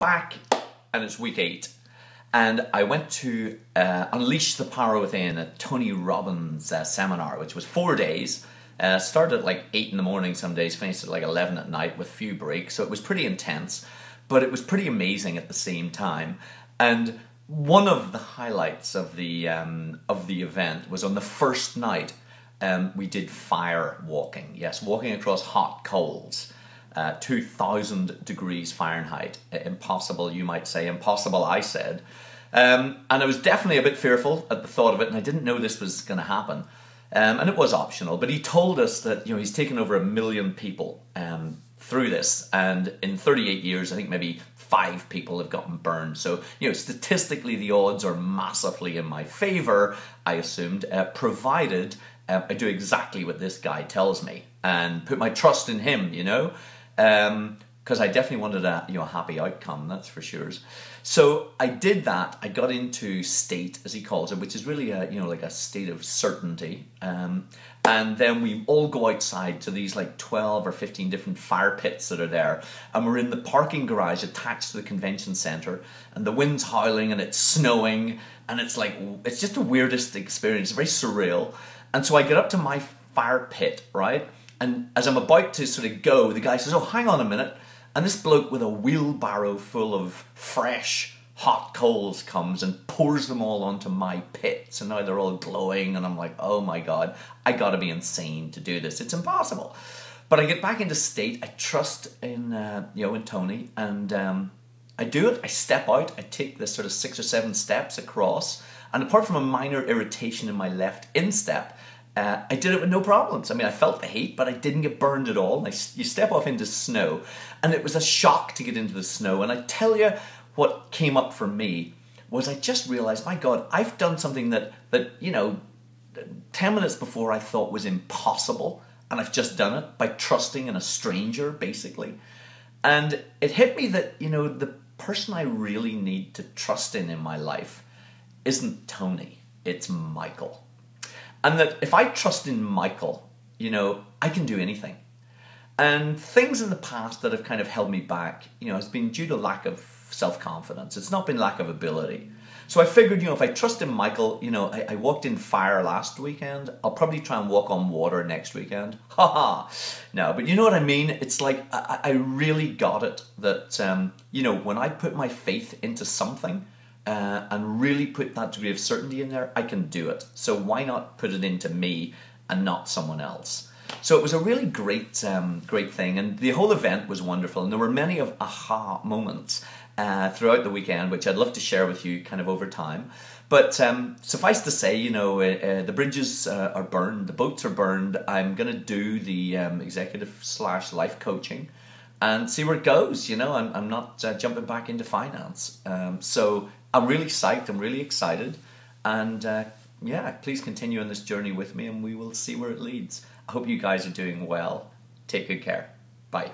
back and it's week 8 and I went to Unleash the Power Within, a Tony Robbins seminar, which was 4 days. Started at like 8 in the morning some days, finished at like 11 at night with a few breaks, so it was pretty intense, but it was pretty amazing at the same time. And one of the highlights of the event was on the first night. We did fire walking, yes, walking across hot coals. 2,000 degrees Fahrenheit. Impossible, you might say. Impossible, I said. And I was definitely a bit fearful at the thought of it, and I didn't know this was going to happen. And it was optional, but he told us that, you know, he's taken over 1 million people through this, and in 38 years, I think maybe 5 people have gotten burned. So, you know, statistically, the odds are massively in my favor, I assumed, provided I do exactly what this guy tells me and put my trust in him, you know. Because I definitely wanted a happy outcome, that's for sure. So I did that. I got into state, as he calls it, which is really like a state of certainty. And then we all go outside to these like 12 or 15 different fire pits that are there, and we're in the parking garage attached to the convention center, and the wind's howling and it's snowing, and it's just the weirdest experience, very surreal. And so I get up to my fire pit, right? And as I'm about to sort of go, the guy says, "Oh, hang on a minute." And this bloke with a wheelbarrow full of fresh, hot coals comes and pours them all onto my pit. So now they're all glowing, and I'm like, oh my God, I gotta be insane to do this. It's impossible. But I get back into state. I trust in, in Tony, and I do it. I step out. I take this sort of 6 or 7 steps across, and apart from a minor irritation in my left instep, I did it with no problems. I mean, I felt the heat, but I didn't get burned at all. You step off into snow, and it was a shock to get into the snow. And I tell you, what came up for me was I just realized, my God, I've done something that 10 minutes before I thought was impossible, and I've just done it by trusting in a stranger, basically. And it hit me that, the person I really need to trust in my life isn't Tony, it's Michael. And that if I trust in Michael, I can do anything. And things in the past that have kind of held me back, has been due to lack of self-confidence. It's not been lack of ability. So I figured, if I trust in Michael, I walked in fire last weekend. I'll probably try and walk on water next weekend. Ha. No, but you know what I mean? It's like, I really got it that, when I put my faith into something, and really put that degree of certainty in there, I can do it. So why not put it into me and not someone else? So it was a really great thing, and the whole event was wonderful, and there were many of aha moments throughout the weekend, which I'd love to share with you kind of over time. But suffice to say, the bridges are burned, the boats are burned. I'm going to do the executive/life coaching and see where it goes. I'm not jumping back into finance. So I'm really psyched, I'm really excited, and please continue on this journey with me, and we will see where it leads. I hope you guys are doing well. Take good care. Bye.